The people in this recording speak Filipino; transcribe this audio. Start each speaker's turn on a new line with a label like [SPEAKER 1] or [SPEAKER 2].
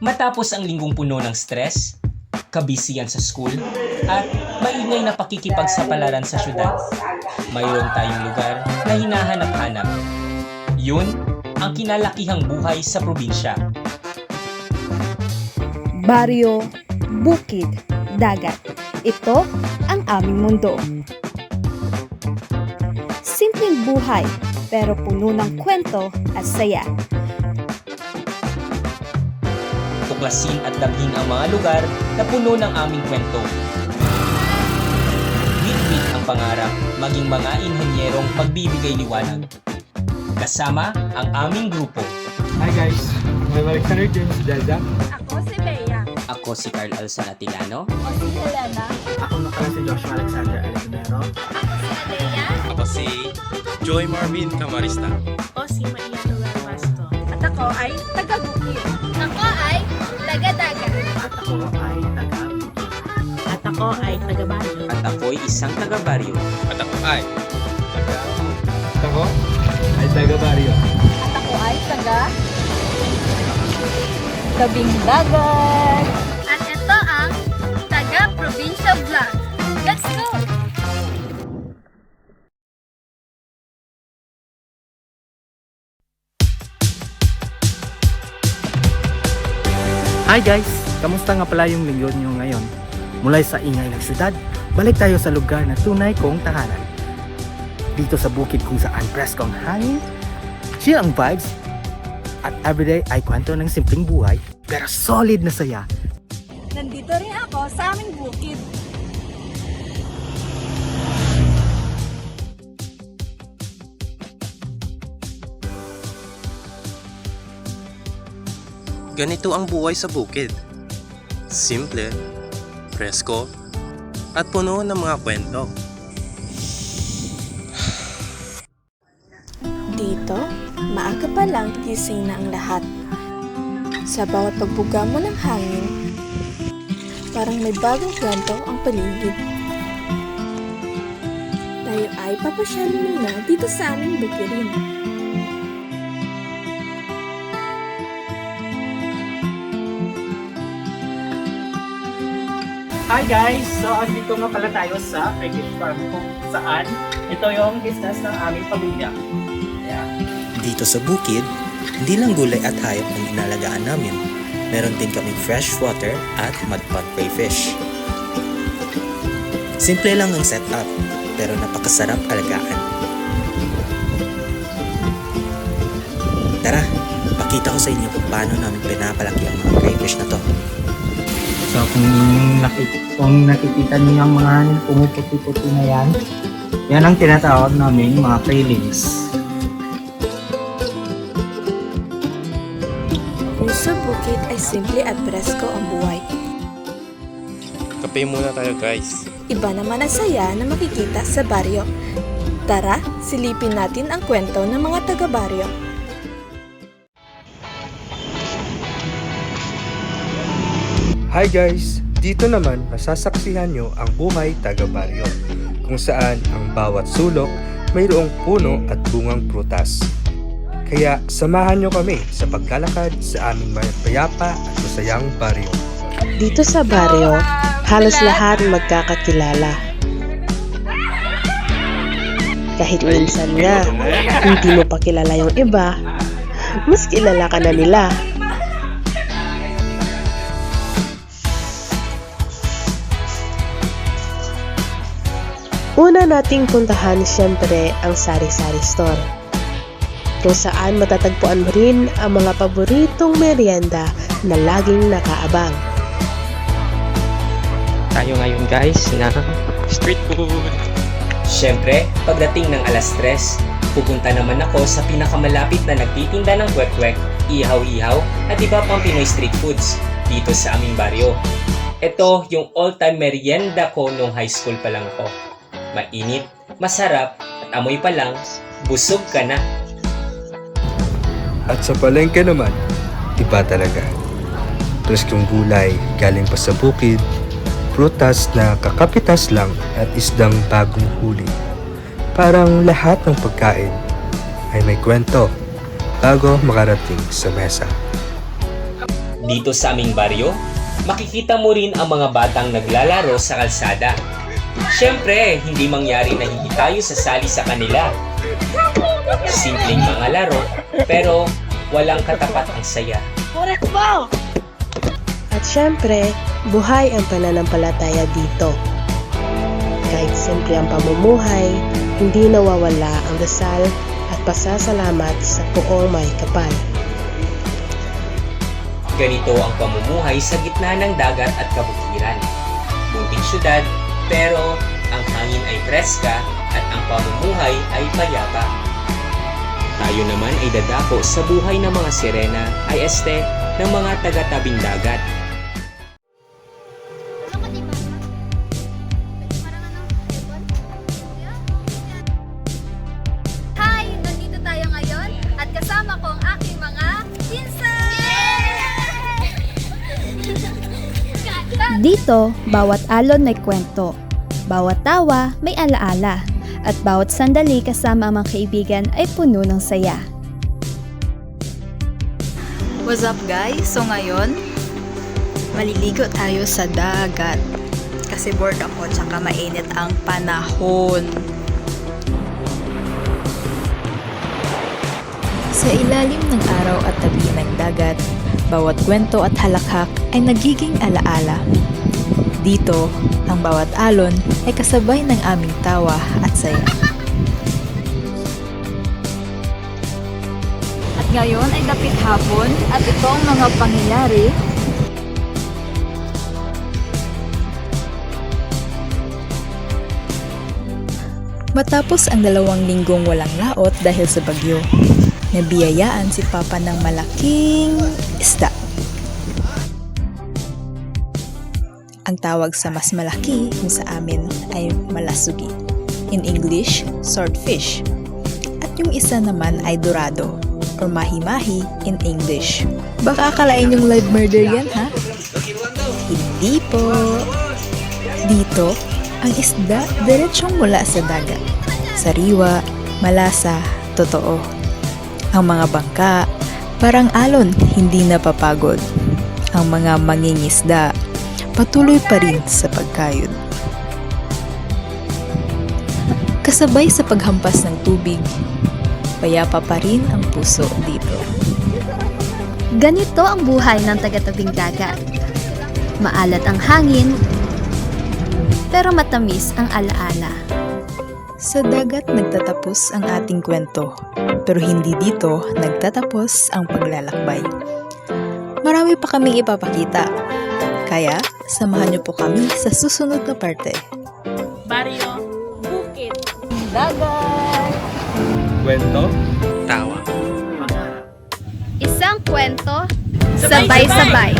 [SPEAKER 1] Matapos ang linggong puno ng stress, kabisihan sa school, at maingay na pakikipagsapalaran sa syudad, mayroon tayong lugar na hinahanap-hanap. Yun ang kinalakihang buhay sa probinsya.
[SPEAKER 2] Baryo, bukid, dagat. Ito ang aming mundo. Simpleng buhay, pero puno ng kwento at saya.
[SPEAKER 1] Tuklasin at dalhin ang mga lugar na puno ng aming kwento. Wit-wit ang pangarap, maging mga inhenyerong magbibigay liwanag. Kasama ang aming grupo.
[SPEAKER 3] Hi guys, I'm Alexander James Delda.
[SPEAKER 4] Ako si Bea.
[SPEAKER 1] Ako si Carl Alson Atilano.
[SPEAKER 4] O si Helena.
[SPEAKER 3] Ako na pala si Joshua Alexander Alexandero.
[SPEAKER 4] Ako si Alea.
[SPEAKER 5] Ako si Joy Marvin Camarista.
[SPEAKER 4] O si Maria Noel Basto. At ako ay taga-Bukid. Ako ay taga-Dagat.
[SPEAKER 3] At ako ay taga-Bukid.
[SPEAKER 4] At ako ay taga-Baryo.
[SPEAKER 1] At ako'y isang taga-baryo.
[SPEAKER 5] At ako ay
[SPEAKER 3] At ako ay taga-Barrio.
[SPEAKER 4] At ako ay Tabing Dagat. At ito ang taga-Provincia Vlog. Let's go!
[SPEAKER 3] Hi guys! Kamusta nga pala yung linggo nyo ngayon? Mula sa ingay ng syudad, balik tayo sa lugar na tunay kong tahanan. Dito sa bukid kung saan presko ang hangin, chill ang vibes, at everyday ay kwento ng simpleng buhay, pero solid na saya.
[SPEAKER 4] Nandito rin ako sa aming bukid.
[SPEAKER 5] ganito ang buhay sa bukid. Simple, presko, at puno ng mga kwento.
[SPEAKER 6] Dito, maaga pa lang gising na ang lahat. Sa bawat pagbuga mo ng hangin, parang may bagong kwento ang paligid. Tayo ay papasyal muna dito sa aming bukirin.
[SPEAKER 3] Hi guys! So, andito nga pala tayo sa Freakish Farm kung saan ito yung business ng aming pamilya.
[SPEAKER 7] Dito sa bukid, hindi lang gulay at hayop ang inalagaan namin. Meron din kaming fresh water at mudpot crayfish. Simple lang ang setup, pero napakasarap alagaan. Tara, pakita ko sa inyo kung paano namin pinapalaki ang mga crayfish na to.
[SPEAKER 3] So kung nakikita niyo yung mga pumuputi-puti na yan ang tinatawag namin mga railings.
[SPEAKER 6] Kung sa bukid ay simple at presko ang buhay.
[SPEAKER 5] Kape muna tayo guys.
[SPEAKER 6] Iba naman ang saya na makikita sa baryo. Tara, silipin natin ang kwento ng mga taga-baryo.
[SPEAKER 8] Hi guys! Dito naman masasaksihan nyo ang buhay taga-baryo, kung saan ang bawat sulok mayroong puno at bungang prutas. Kaya samahan nyo kami sa paglalakad sa aming payapa at masayang baryo.
[SPEAKER 9] Dito sa baryo, halos lahat magkakakilala. Kahit minsan nga, hindi mo pa kilala yung iba, mas kilala ka na nila. Una nating puntahan siyempre ang sari-sari store, kung saan matatagpuan mo rin ang mga paboritong merienda na laging nakaabang.
[SPEAKER 1] Tayo ngayon guys na
[SPEAKER 5] Street food!
[SPEAKER 1] Siyempre, pagdating ng alas 3, pupunta naman ako sa pinakamalapit na nagtitinda ng kwek-kwek, ihaw-ihaw at iba pang Pinoy street foods dito sa aming baryo. Ito yung all-time merienda ko nung high school pa lang ako. Mainit, masarap, at amoy pa lang, busog ka na.
[SPEAKER 8] At sa palengke naman, iba talaga. Preskong gulay galing pa sa bukid, prutas na kakapitas lang at isdang bagong huli. Parang lahat ng pagkain ay may kwento bago makarating sa mesa.
[SPEAKER 1] Dito sa aming baryo, makikita mo rin ang mga batang naglalaro sa kalsada. Siyempre, hindi mangyari na hindi tayo sasali sa kanila. Simpleng mga laro, pero walang katapat ang saya.
[SPEAKER 9] At syempre, buhay ang pananampalataya dito. Kahit simple ang pamumuhay, hindi nawawala ang dasal at pasasalamat sa Poong May Kapal.
[SPEAKER 1] Ganito ang pamumuhay sa gitna ng dagat at kabukiran. Munting syudad, pero ang hangin ay preska at ang pamumuhay ay payapa. Tayo naman ay dadako sa buhay ng mga sirena ay este ng mga taga-tabing dagat.
[SPEAKER 4] Hi! Nandito tayo ngayon at kasama ko ang aking mga pinsan!
[SPEAKER 2] Dito, bawat alon may kwento, bawat tawa may alaala, at bawat sandali kasama ang mga kaibigan ay puno ng saya.
[SPEAKER 10] What's up guys? So ngayon, maliligo tayo sa dagat. Kasi bored ako tsaka mainit ang panahon. Sa ilalim ng araw at tabi ng dagat, bawat kwento at halakhak ay nagiging alaala. Dito, ang bawat alon ay kasabay ng aming tawa at saya. At ngayon ay dapit hapon at itong mga pangyayari matapos ang 2 linggong walang laot dahil sa bagyo, nabiyayaan si Papa ng malaking isda. Ang tawag sa mas malaki kung sa amin ay malasugi. In English, swordfish. At yung isa naman ay dorado or mahi-mahi in English. Baka akalain yung live murder yan, ha? Hindi po. Dito, ang isda diretsong mula sa dagat. Sariwa, malasa, totoo. Ang mga bangka, parang alon, hindi napapagod. Ang mga mangingisda, patuloy pa rin sa pagkayod. Kasabay sa paghampas ng tubig, payapa pa rin ang puso dito.
[SPEAKER 2] Ganito ang buhay ng taga-tabing dagat. Maalat ang hangin, pero matamis ang alaala.
[SPEAKER 10] Sa dagat nagtatapos ang ating kwento, pero hindi dito nagtatapos ang paglalakbay. Marami pa kaming ipapakita, kaya samahan niyo po kami sa susunod na parte.
[SPEAKER 4] Baryo, bukid.
[SPEAKER 10] Dagat!
[SPEAKER 8] Kwento?
[SPEAKER 5] Tawa.
[SPEAKER 2] Isang kwento, sabay-sabay.